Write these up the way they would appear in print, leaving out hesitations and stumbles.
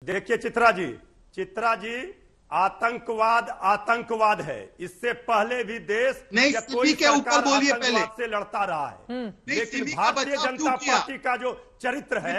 देखिए चित्रा जी आतंकवाद है। इससे पहले भी देश या कोई के ऊपर बोलिए पहले से लड़ता रहा है। लेकिन भारतीय जनता पार्टी का जो चरित्र है,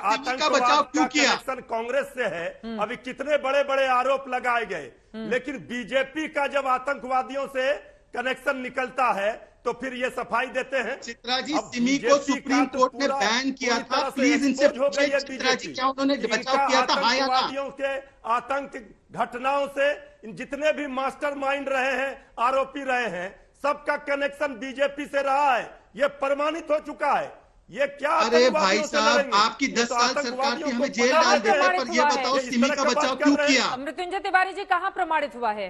आतंकवाद का कनेक्शन कांग्रेस से है। अभी कितने बड़े बड़े आरोप लगाए गए, लेकिन बीजेपी का जब आतंकवादियों से कनेक्शन निकलता है तो फिर ये सफाई देते हैं। चित्रा जी, सिमी को सुप्रीम कोर्ट ने बैन किया था, प्लीज इनसे पूछिए चित्रा जी क्या उन्होंने बचाव किया था? आतंकवादियों के आतंक घटनाओं से जितने भी मास्टरमाइंड रहे हैं, आरोपी रहे हैं, सबका कनेक्शन बीजेपी से रहा है। ये प्रमाणित हो चुका है। ये क्या? अरे भाई साहब, आपकी 10 साल सरकार थी, हमें जेल डाल देते, पर ये बताओ सिमी का बचाव क्यों किया? मृत्युंजय तिवारी जी कहाँ प्रमाणित हुआ है?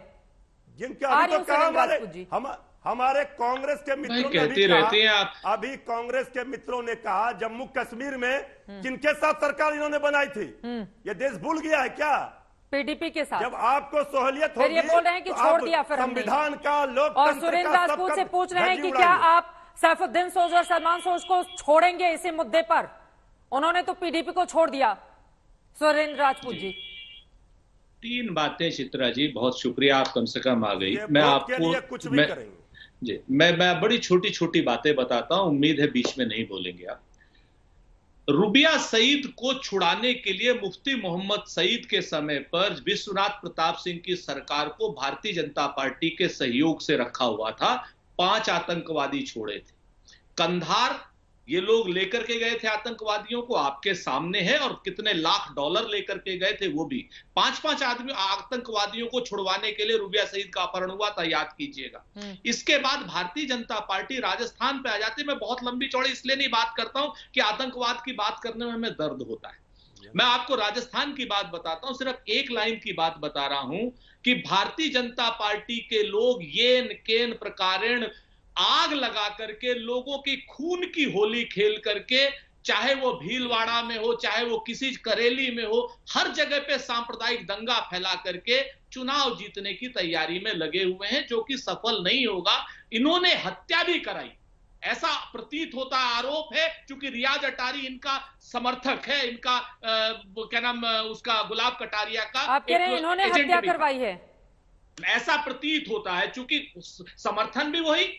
हमारे कांग्रेस के मित्रों ने भी कहा, अभी कांग्रेस के मित्रों ने कहा जम्मू कश्मीर में किनके साथ सरकार इन्होंने बनाई थी, ये देश भूल गया है क्या? पीडीपी के साथ। जब आपको सहूलियत होगी, ये बोल रहे हैं कि छोड़ दिया फिर संविधान का, लोकतंत्र और सुरेंद्र राजपूत से पूछ रहे हैं कि क्या आप सैफुद्दीन सोज और सलमान सोज को छोड़ेंगे इसी मुद्दे पर? उन्होंने तो पीडीपी को छोड़ दिया। सुरेंद्र राजपूत जी, 3 बातें। चित्रा जी बहुत शुक्रिया, आप कम से कम आ गई। मैं आपको कुछ भी करेंगे जी, मैं बड़ी छोटी छोटी बातें बताता हूं, उम्मीद है बीच में नहीं बोलेंगे आप। रुबिया सईद को छुड़ाने के लिए मुफ्ती मोहम्मद सईद के समय पर विश्वनाथ प्रताप सिंह की सरकार को भारतीय जनता पार्टी के सहयोग से रखा हुआ था। 5 आतंकवादी छोड़े थे। कंधार ये लोग लेकर के गए थे आतंकवादियों को, आपके सामने है, और कितने लाख डॉलर लेकर के गए थे वो भी। 5-5 आदमी आतंकवादियों को छुड़वाने के लिए रुबिया सईद का अपहरण हुआ था, याद कीजिएगा। इसके बाद भारतीय जनता पार्टी राजस्थान पे आ जाती है। मैं बहुत लंबी चौड़ी इसलिए नहीं बात करता हूं कि आतंकवाद की बात करने में हमें दर्द होता है। मैं आपको राजस्थान की बात बताता हूं, सिर्फ एक लाइन की बात बता रहा हूं कि भारतीय जनता पार्टी के लोग येन केन प्रकारेण आग लगा करके लोगों की खून की होली खेल करके, चाहे वो भीलवाड़ा में हो, चाहे वो किसी करेली में हो, हर जगह पे सांप्रदायिक दंगा फैला करके चुनाव जीतने की तैयारी में लगे हुए हैं, जो कि सफल नहीं होगा। इन्होंने हत्या भी कराई, ऐसा प्रतीत होता आरोप है, क्योंकि रियाज अटारी इनका समर्थक है, इनका क्या नाम उसका, गुलाब कटारिया का। आप कह रहे हैं इन्होंने हत्या करवाई है? ऐसा प्रतीत होता है, क्योंकि समर्थन भी वही,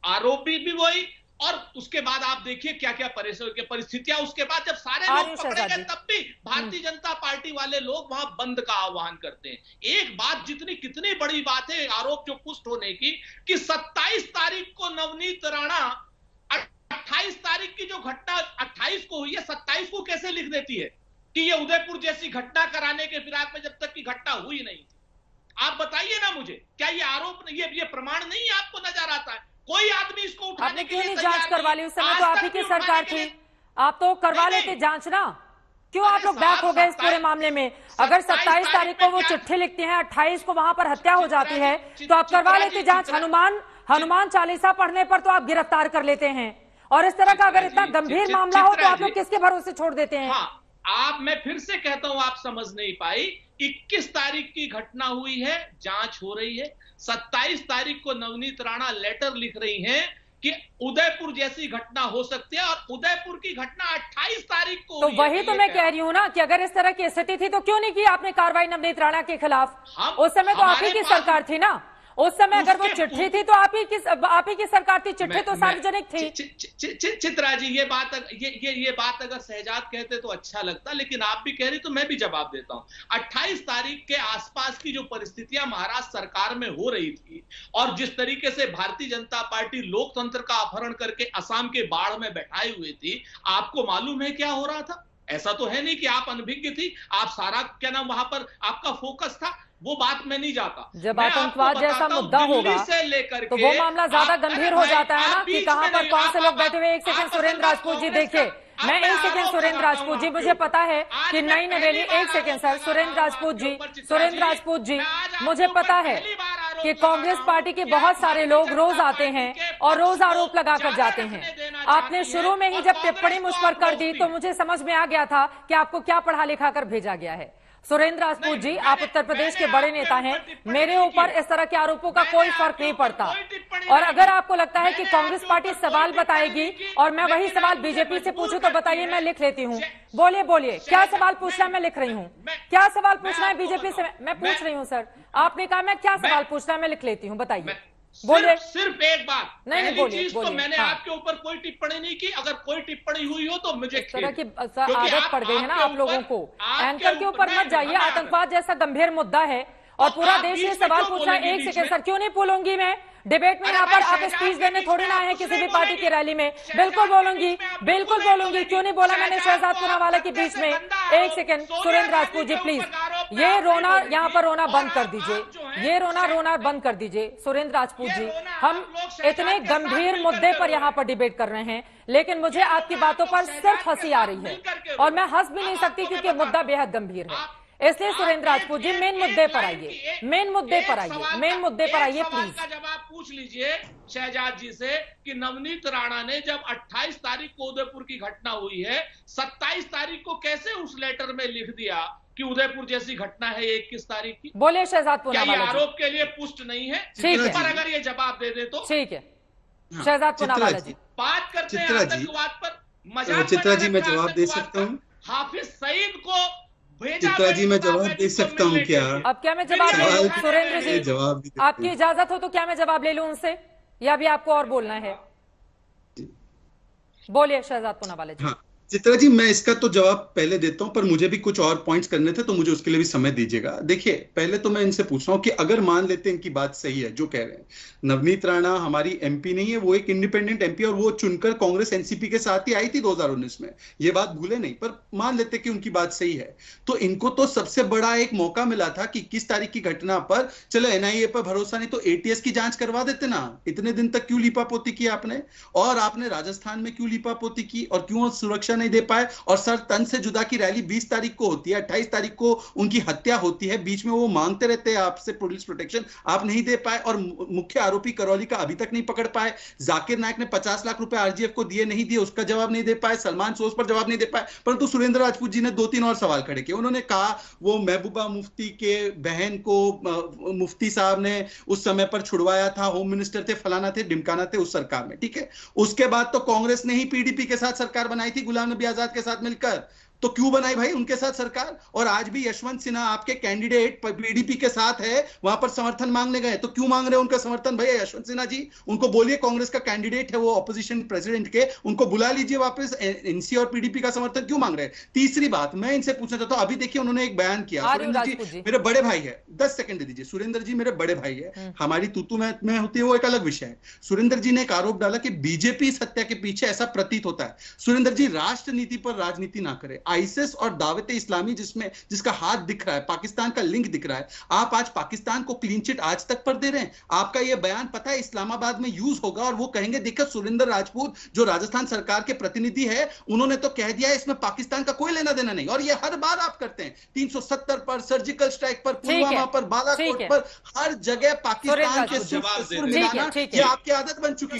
आरोपी भी वही, और उसके बाद आप देखिए क्या क्या परिस्थितियां। उसके बाद जब सारे लोग पकड़े गए, तब भी भारतीय जनता पार्टी वाले लोग वहां बंद का आह्वान करते हैं। एक बात कितनी बड़ी बात है आरोप जो पुष्ट होने की, कि 27 तारीख को नवनीत राणा 28 तारीख की जो घटना 28 को हुई है, 27 को कैसे लिख देती है कि ये उदयपुर जैसी घटना कराने के फिराक में, जब तक की घटना हुई नहीं थी। आप बताइए ना मुझे, क्या ये आरोप नहीं, ये प्रमाण नहीं आपको नजर आता है? कोई आदमी इसको उठाने के लिए जांच करवा ली? उस समय तो आप ही की सरकार थी, आप तो करवा लेते जांच ना। क्यों आप लोग बैक हो गए इस पूरे मामले में? अगर 27 तारीख को वो चिट्ठी लिखती हैं, 28 को वहां पर हत्या हो जाती है, तो आप करवा लेते जांच। हनुमान चालीसा पढ़ने पर तो आप गिरफ्तार कर लेते हैं, और इस तरह का अगर इतना गंभीर मामला हो तो आप लोग किसके भरोसे छोड़ देते हैं? मैं फिर से कहता हूं, आप समझ नहीं पाई। 21 तारीख की घटना हुई है, जांच हो रही है। 27 तारीख को नवनीत राणा लेटर लिख रही हैं कि उदयपुर जैसी घटना हो सकती है, और उदयपुर की घटना 28 तारीख को। तो वही तो मैं कह रही हूँ ना कि अगर इस तरह की स्थिति थी तो क्यों नहीं की आपने कार्रवाई नवनीत राणा के खिलाफ? उस समय तो आप ही की सरकार थी ना। उस समय अगर वो चिट्ठी थी तो आप ही की सरकार थी, चिट्ठी तो सार्वजनिक थी। चित्रा जी, ये बात अगर शहजाद कहते तो अच्छा लगता, लेकिन आप भी कह रही तो मैं भी जवाब देता हूं। 28 तारीख के आसपास की जो परिस्थितियां महाराष्ट्र सरकार में हो रही थी, और जिस तरीके से भारतीय जनता पार्टी लोकतंत्र का अपहरण करके असम के बाढ़ में बैठाई हुई थी, आपको मालूम है क्या हो रहा था? ऐसा तो है नहीं कि आप अनभिज्ञ थी, आप सारा क्या नाम वहां पर आपका फोकस था, वो बात में नहीं जाता। जब आतंकवाद जैसा मुद्दा होगा तो वो मामला ज्यादा गंभीर हो जाता है ना, कि कहां पर कौन से लोग बैठे हुए। एक सेकंड सुरेंद्र राजपूत जी, देखिए मैं एक सेकंड सुरेंद्र राजपूत जी, मुझे पता है कि नई नवेली, एक सेकंड सर, सुरेंद्र राजपूत जी, मुझे पता है कि कांग्रेस पार्टी के बहुत सारे लोग रोज आते हैं और रोज आरोप लगाकर जाते हैं। आपने शुरू में ही जब टिप्पणी मुझ पर कर दी तो मुझे समझ में आ गया था कि आपको क्या पढ़ा लिखा कर भेजा गया है। सुरेंद्र राजपूत जी, आप उत्तर प्रदेश के बड़े नेता हैं, मेरे ऊपर इस तरह के आरोपों का कोई फर्क नहीं पड़ता। और अगर आपको लगता है कि कांग्रेस पार्टी सवाल बताएगी और मैं वही सवाल बीजेपी से पूछूं तो बताइए, मैं लिख लेती हूं। बोलिए बोलिए, क्या सवाल पूछना है? मैं लिख रही हूं। क्या सवाल पूछना है बीजेपी से? मैं पूछ रही हूं सर, आपने कहा मैं क्या सवाल पूछना है, मैं लिख लेती हूं, बताइए। बोले सिर्फ एक बात, नहीं बोलिए, चीज तो मैंने आपके ऊपर कोई टिप्पणी नहीं की। अगर कोई टिप्पणी हुई हो तो मुझे तरह की आदत पड़ गई है ना आप लोगों को। एंकर के ऊपर मत जाइए, आतंकवाद जैसा गंभीर मुद्दा है और पूरा देश ये सवाल पूछ रहा है। एक सेकंड सर, क्यों नहीं बोलूंगी मैं डिबेट में? यहाँ पर आप स्पीच देने थोड़ी ना आए किसी भी पार्टी की रैली में। बिल्कुल बोलूंगी, बिल्कुल बोलूंगी, क्यों नहीं बोला मैंने शहजाद पूनावाला के बीच में। एक सेकंड सुरेंद्र राजपूत जी प्लीज, ये रोना यहाँ पर रोना बंद कर दीजिए, ये रोना बंद कर दीजिए। सुरेंद्र राजपूत जी, हम इतने गंभीर मुद्दे पर यहाँ पर डिबेट कर रहे हैं, लेकिन मुझे आपकी बातों पर सिर्फ हंसी आ रही है और मैं हंस भी नहीं सकती क्योंकि मुद्दा बेहद गंभीर है। इसलिए सुरेंद्र राजपूत जी मेन मुद्दे पर आइए, मेन मुद्दे पर आइए, मेन मुद्दे पर आइए प्लीज। का जवाब पूछ लीजिए शहजाद जी से कि नवनीत राणा ने जब 28 तारीख को उदयपुर की घटना हुई है, 27 तारीख को कैसे उस लेटर में लिख दिया कि उदयपुर जैसी घटना है 21 तारीख की? बोले शहजाद पूनावाला जी। आरोप के लिए पुष्ट नहीं है? ठीक है, पर अगर ये जवाब दे दे तो ठीक है। शहजाद पूनावाला जी बात करते हैं आतंकवाद पर, मजाक। चित्रा जी मैं जवाब दे सकता हूँ? हाफिज सईद को चित्रा जी मैं जवाब दे सकता हूँ क्या? अब क्या मैं जवाब ले लूं? सुरेंद्र जी जवाब आपकी इजाजत हो तो क्या मैं जवाब ले लूं उनसे, या भी आपको और बोलना है? बोलिए शहजाद पूनावाला जी। हाँ चित्रा जी, मैं इसका तो जवाब पहले देता हूं, पर मुझे भी कुछ और पॉइंट्स करने थे तो मुझे उसके लिए भी समय दीजिएगा। देखिए, पहले तो मैं इनसे पूछ रहा हूं कि अगर मान लेते हैं इनकी बात सही है जो कह रहे हैं, नवनीत राणा हमारी एमपी नहीं है, वो एक इंडिपेंडेंट एमपी और वो चुनकर कांग्रेस एनसीपी के साथ ही आई थी 2019 में, ये बात भूले नहीं। पर मान लेते कि उनकी बात सही है तो इनको तो सबसे बड़ा एक मौका मिला था कि 21 तारीख की घटना पर, चलो एनआईए पर भरोसा नहीं तो एटीएस की जांच करवा देते ना। इतने दिन तक क्यों लीपापोती की आपने? और आपने राजस्थान में क्यों लीपापोती की और क्यों सुरक्षा नहीं दे पाए? और सर, तन से जुदा की रैली 20 तारीख को होती है, 28 तारीख को उनकी हत्या होती है, बीच में वो मांगते रहते हैं आपसे पुलिस प्रोटेक्शन, आप नहीं दे पाए। और मुख्य आरोपी करौली का अभी तक नहीं पकड़ पाए। जाकिर नायक ने 50 लाख रुपए आरजीएफ को दिए, नहीं दिए, उसका जवाब नहीं दे पाए। सलमान सोज पर जवाब नहीं दे पाए। परंतु सुरेंद्र राजपूत जी ने 2-3 और सवाल खड़े किए। उन्होंने कहा वो महबूबा मुफ्ती के बहन को मुफ्ती साहब ने उस समय पर छुड़वाया था, होम मिनिस्टर थे, फलाना थे, ढिमकाना थे उस सरकार में, ठीक है। उसके बाद तो कांग्रेस ने ही पीडीपी के साथ सरकार बनाई थी, गुलाम नबी आजाद के साथ मिलकर। तो क्यों बनाई भाई उनके साथ सरकार? और आज भी यशवंत सिन्हा आपके कैंडिडेट पीडीपी के साथ है, वहां पर समर्थन मांगने गए, तो क्यों मांग रहे हैं उनका समर्थन भैया यशवंत सिन्हा जी? उनको बोलिए कांग्रेस का कैंडिडेट है वो ऑपोजिशन प्रेसिडेंट के, उनको बुला लीजिए वापस। एनसी और पीडीपी का समर्थन क्यों मांग रहे हैं? तीसरी बात मैं इनसे पूछना चाहता हूं, अभी देखिए उन्होंने एक बयान किया, सुरेंद्र जी मेरे बड़े भाई है, 10 सेकंड दे दीजिए। सुरेंद्र जी मेरे बड़े भाई है, हमारी तूतू में होती है वो एक अलग विषय है। सुरेंद्र जी ने एक आरोप डाला कि बीजेपी इस हत्या के पीछे, ऐसा प्रतीत होता है। सुरेंद्र जी राष्ट्र नीति पर राजनीति ना करे। आईएसआईएस और दावत इस्लामी जिसका हाथ दिख रहा है, पाकिस्तान का लिंक दिख रहा है, आप आज पाकिस्तान को क्लीन चिट आज तक पर दे रहे हैं। आपका यह बयान पता है इस्लामाबाद में यूज होगा और वो कहेंगे देखो सुरेंद्र राजपूत जो राजस्थान सरकार के प्रतिनिधि है, उन्होंने तो कह दिया है इसमें पाकिस्तान का कोई लेना देना नहीं। और ये हर बार आप करते हैं, 370 पर, सर्जिकल स्ट्राइक पर, पुलवामा पर, बालाकोट पर, हर जगह पाकिस्तान के सुर मिलाना, ये आपकी आदत बन चुकी है।